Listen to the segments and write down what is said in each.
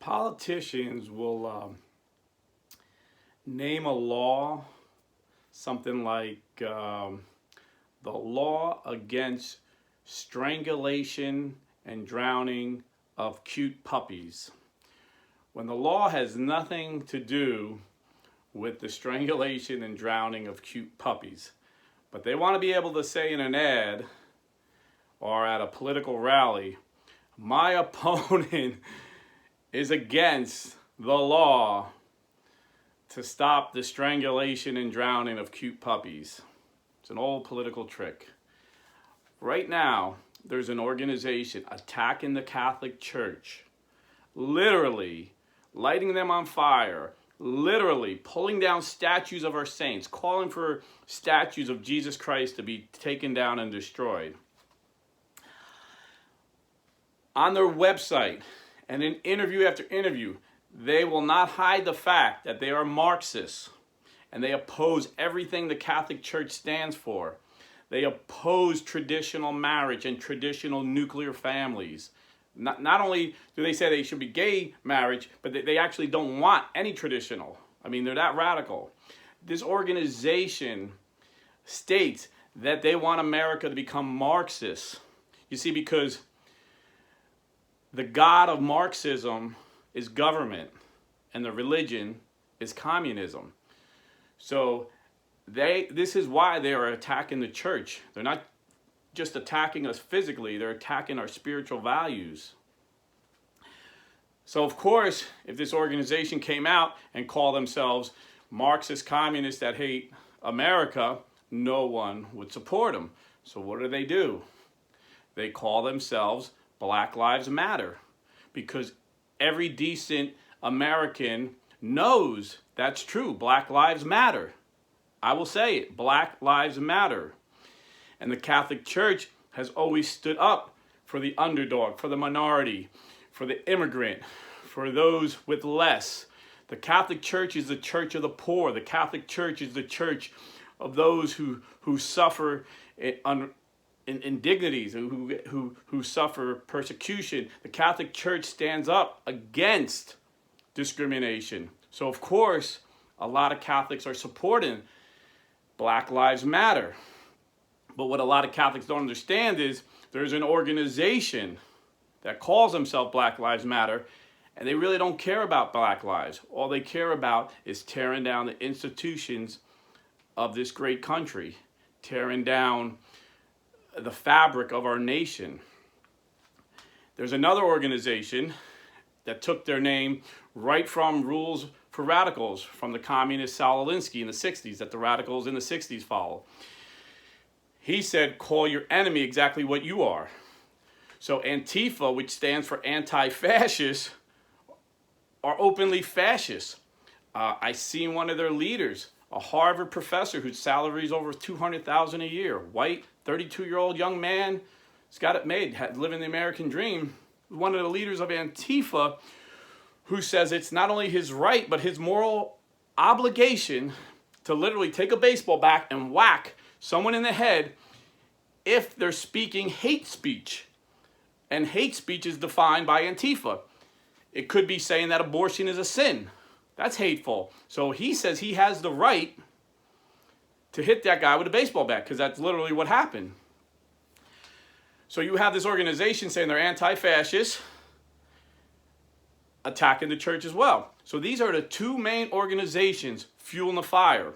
Politicians will name a law something like the law against strangulation and drowning of cute puppies, when the law has nothing to do with the strangulation and drowning of cute puppies. But they want to be able to say in an ad or at a political rally, my opponent is against the law to stop the strangulation and drowning of cute puppies. It's an old political trick. Right now, there's an organization attacking the Catholic Church, literally lighting them on fire, literally pulling down statues of our saints, calling for statues of Jesus Christ to be taken down and destroyed. On their website, and in interview after interview, they will not hide the fact that they are Marxists and they oppose everything the Catholic Church stands for. They oppose traditional marriage and traditional nuclear families. Not only do they say they should be gay marriage, but they actually don't want any traditional. I mean, they're that radical. This organization states that they want America to become Marxist. You see, because the god of Marxism is government, and the religion is communism. So this is why they are attacking the church. They're not just attacking us physically, they're attacking our spiritual values. So of course, if this organization came out and called themselves Marxist communists that hate America, no one would support them. So what do? They call themselves Black Lives Matter, because every decent American knows that's true. Black lives matter. I will say it. Black lives matter. And the Catholic Church has always stood up for the underdog, for the minority, for the immigrant, for those with less. The Catholic Church is the church of the poor. The Catholic Church is the church of those who suffer indignities, who suffer persecution. The Catholic Church stands up against discrimination. So of course, a lot of Catholics are supporting Black Lives Matter. But what a lot of Catholics don't understand is there's an organization that calls themselves Black Lives Matter, and they really don't care about Black lives. All they care about is tearing down the institutions of this great country, tearing down the fabric of our nation. There's another organization that took their name right from Rules for Radicals, from the communist Saul Alinsky in the 60s, that the radicals in the 60s follow. He said, call your enemy exactly what you are. So Antifa, which stands for anti-fascist, are openly fascist. I seen one of their leaders, a Harvard professor whose salary is over $200,000 a year, white, 32-year-old young man, he's got it made, living the American dream, one of the leaders of Antifa, who says it's not only his right, but his moral obligation to literally take a baseball bat and whack someone in the head if they're speaking hate speech. And hate speech is defined by Antifa. It could be saying that abortion is a sin. That's hateful. So he says he has the right to hit that guy with a baseball bat, because that's literally what happened. So you have this organization saying they're anti-fascist, attacking the church as well. So these are the two main organizations fueling the fire.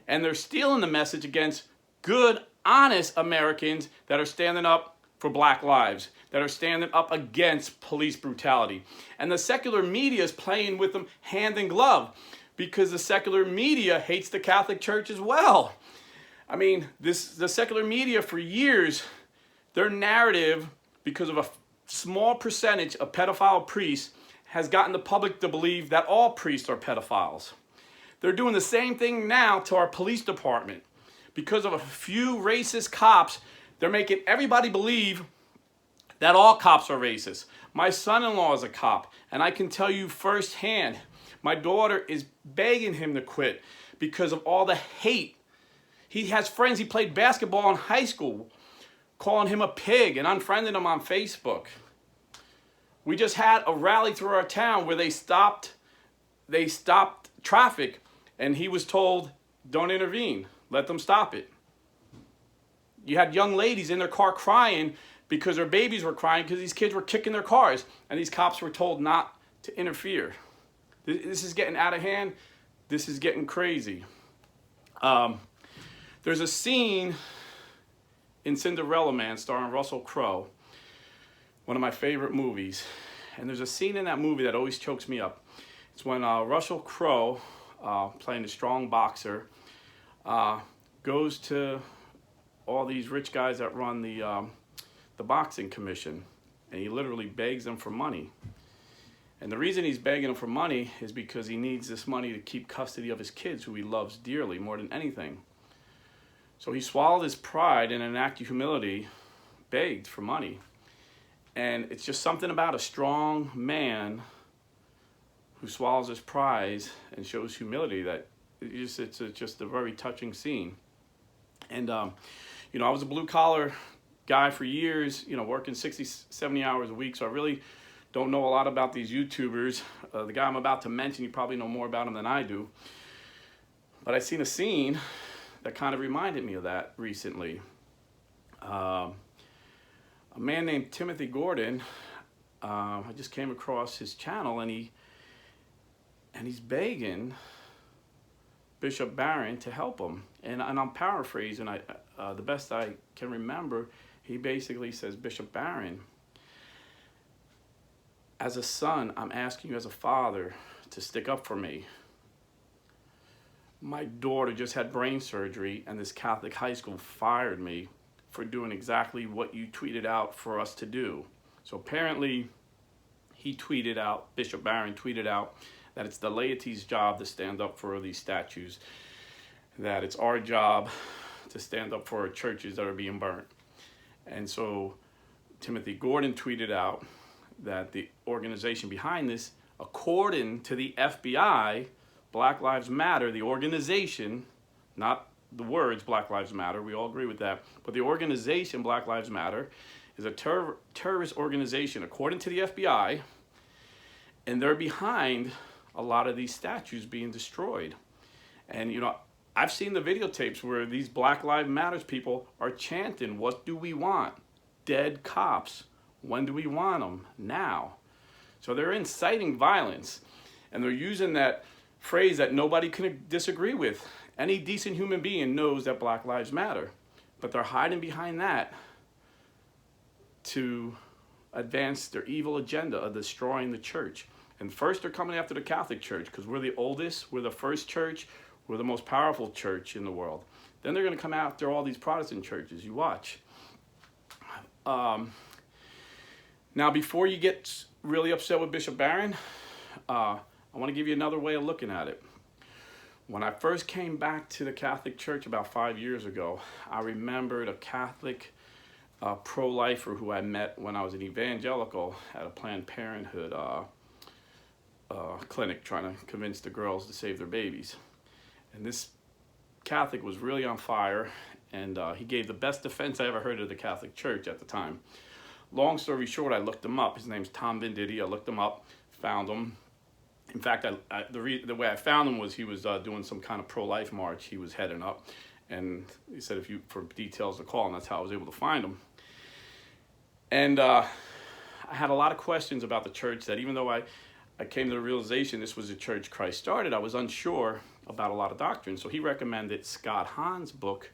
And they're stealing the message against good, honest Americans that are standing up for Black lives, that are standing up against police brutality. And the secular media is playing with them hand in glove, because the secular media hates the Catholic Church as well. I mean, the secular media for years, their narrative, because of a small percentage of pedophile priests, has gotten the public to believe that all priests are pedophiles. They're doing the same thing now to our police department. Because of a few racist cops, they're making everybody believe that all cops are racist. My son-in-law is a cop, and I can tell you firsthand, my daughter is begging him to quit because of all the hate. He has friends, he played basketball in high school, calling him a pig and unfriending him on Facebook. We just had a rally through our town where they stopped traffic, and he was told, don't intervene, let them stop it. You had young ladies in their car crying because their babies were crying because these kids were kicking their cars, and these cops were told not to interfere. This is getting out of hand. This is getting crazy. There's a scene in Cinderella Man starring Russell Crowe, one of my favorite movies. And there's a scene in that movie that always chokes me up. It's when Russell Crowe, playing a strong boxer, goes to all these rich guys that run the boxing commission, and he literally begs them for money. And the reason he's begging them for money is because he needs this money to keep custody of his kids, who he loves dearly more than anything. So he swallowed his pride and in an act of humility begged for money. And it's just something about a strong man who swallows his pride and shows humility that it's just a very touching scene. And, you know, I was a blue-collar guy for years, you know, working 60, 70 hours a week, so I really don't know a lot about these YouTubers. The guy I'm about to mention, you probably know more about him than I do. But I seen a scene that kind of reminded me of that recently. A man named Timothy Gordon, I just came across his channel, and he's begging Bishop Barron to help him. And I'm paraphrasing, the best I can remember, he basically says, Bishop Barron, as a son, I'm asking you as a father to stick up for me. My daughter just had brain surgery, and this Catholic high school fired me for doing exactly what you tweeted out for us to do. So apparently he tweeted out, Bishop Barron tweeted out, that it's the laity's job to stand up for these statues, that it's our job to stand up for our churches that are being burnt. And so Timothy Gordon tweeted out that the organization behind this, according to the FBI, Black Lives Matter, the organization, not the words Black Lives Matter, we all agree with that, but the organization Black Lives Matter is a terrorist organization according to the FBI, and they're behind a lot of these statues being destroyed. And you know, I've seen the videotapes where these Black Lives Matter people are chanting, what do we want? Dead cops. When do we want them? Now. So they're inciting violence, and they're using that phrase that nobody can disagree with. Any decent human being knows that Black Lives Matter, but they're hiding behind that to advance their evil agenda of destroying the church. And first they're coming after the Catholic Church because we're the oldest, we're the first church, we're the most powerful church in the world. Then they're going to come after all these Protestant churches. You watch. Now, before you get really upset with Bishop Barron, I want to give you another way of looking at it. When I first came back to the Catholic Church about 5 years ago, I remembered a Catholic pro-lifer who I met when I was an evangelical at a Planned Parenthood clinic trying to convince the girls to save their babies. And this Catholic was really on fire, and he gave the best defense I ever heard of the Catholic Church at the time. Long story short, I looked him up. His name's Tom Venditti. I looked him up, found him. In fact, the way I found him was he was doing some kind of pro-life march he was heading up. And he said for details to call, and that's how I was able to find him. And I had a lot of questions about the church that even though I came to the realization this was the church Christ started, I was unsure about a lot of doctrine. So he recommended Scott Hahn's book,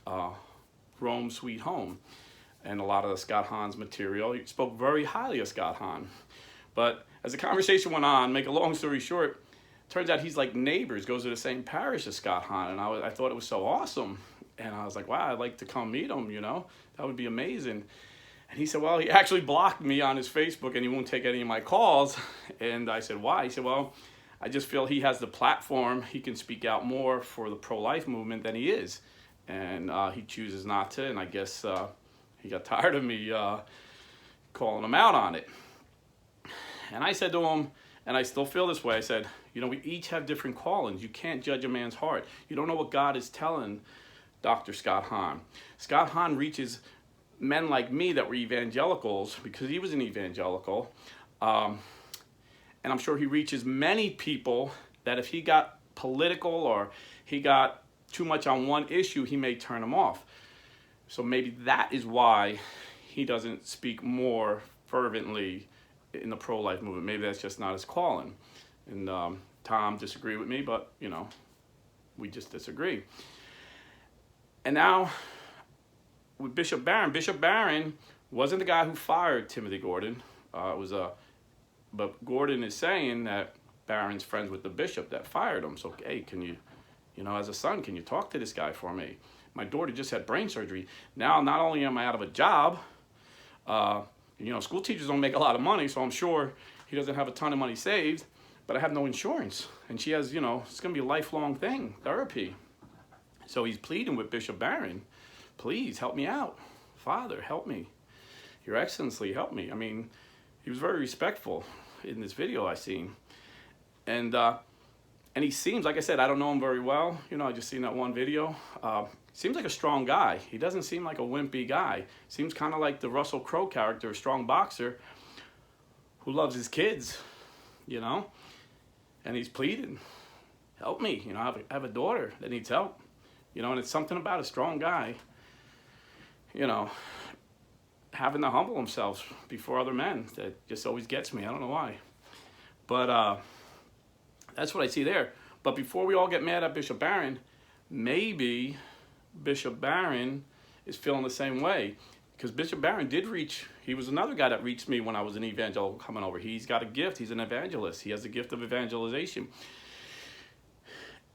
Rome Sweet Home. And a lot of the Scott Hahn's material, he spoke very highly of Scott Hahn. But as the conversation went on, make a long story short, turns out he's like neighbors, goes to the same parish as Scott Hahn. And I thought it was so awesome. And I was like, wow, I'd like to come meet him, you know? That would be amazing. And he said, well, he actually blocked me on his Facebook and he won't take any of my calls. And I said, why? He said, well, I just feel he has the platform. He can speak out more for the pro-life movement than he is. And he chooses not to, and I guess he got tired of me calling him out on it. And I said to him, and I still feel this way, I said, you know, we each have different callings. You can't judge a man's heart. You don't know what God is telling Dr. Scott Hahn. Scott Hahn reaches men like me that were evangelicals, because he was an evangelical, And I'm sure he reaches many people that if he got political or he got too much on one issue, he may turn them off. So maybe that is why he doesn't speak more fervently in the pro-life movement. Maybe that's just not his calling. And Tom disagreed with me, but, you know, we just disagree. And now with Bishop Barron wasn't the guy who fired Timothy Gordon. But Gordon is saying that Barron's friends with the bishop that fired him. So, hey, can you, as a son, can you talk to this guy for me? My daughter just had brain surgery. Now, not only am I out of a job, school teachers don't make a lot of money, so I'm sure he doesn't have a ton of money saved, but I have no insurance. And she has, it's going to be a lifelong thing, therapy. So he's pleading with Bishop Barron, please help me out. Father, help me. Your Excellency, help me. I mean, he was very respectful in this video I seen. And he seems, like I said, I don't know him very well. I just seen that one video. Seems like a strong guy. He doesn't seem like a wimpy guy. Seems kind of like the Russell Crowe character, a strong boxer who loves his kids, And he's pleading, help me. I have a daughter that needs help. And it's something about a strong guy, having to humble himself before other men that just always gets me. I don't know why. But that's what I see there. But before we all get mad at Bishop Barron, maybe Bishop Barron is feeling the same way. Because Bishop Barron he was another guy that reached me when I was an evangelical coming over. He's got a gift. He's an evangelist. He has the gift of evangelization.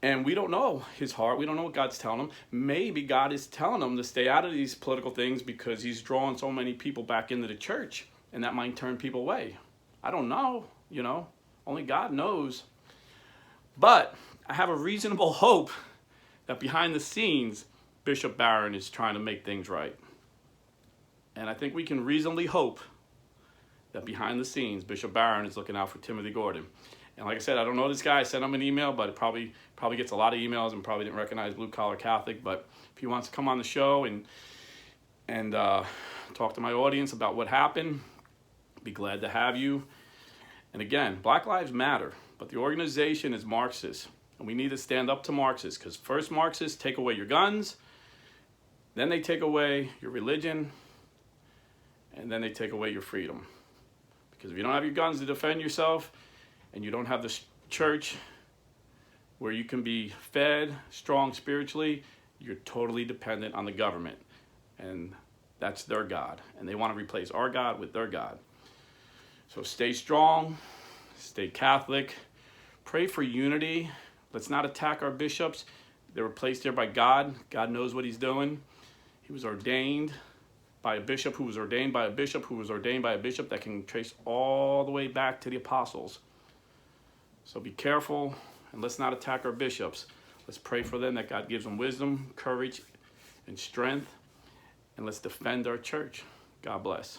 And we don't know his heart. We don't know what God's telling him. Maybe God is telling him to stay out of these political things because he's drawing so many people back into the church. And that might turn people away. I don't know, Only God knows. But I have a reasonable hope that behind the scenes, Bishop Barron is trying to make things right. And I think we can reasonably hope that behind the scenes, Bishop Barron is looking out for Timothy Gordon. And like I said, I don't know this guy. I sent him an email, but it probably gets a lot of emails and probably didn't recognize Blue Collar Catholic. But if he wants to come on the show and talk to my audience about what happened, I'd be glad to have you. And again, Black Lives Matter, but the organization is Marxist. And we need to stand up to Marxists, because first Marxists take away your guns, then they take away your religion, and then they take away your freedom. Because if you don't have your guns to defend yourself, and you don't have the church where you can be fed, strong spiritually, you're totally dependent on the government. And that's their God. And they want to replace our God with their God. So stay strong, stay Catholic, pray for unity. Let's not attack our bishops. They were placed there by God. God knows what he's doing. He was ordained by a bishop who was ordained by a bishop who was ordained by a bishop that can trace all the way back to the apostles. So be careful, and let's not attack our bishops. Let's pray for them that God gives them wisdom, courage, and strength, and let's defend our church. God bless.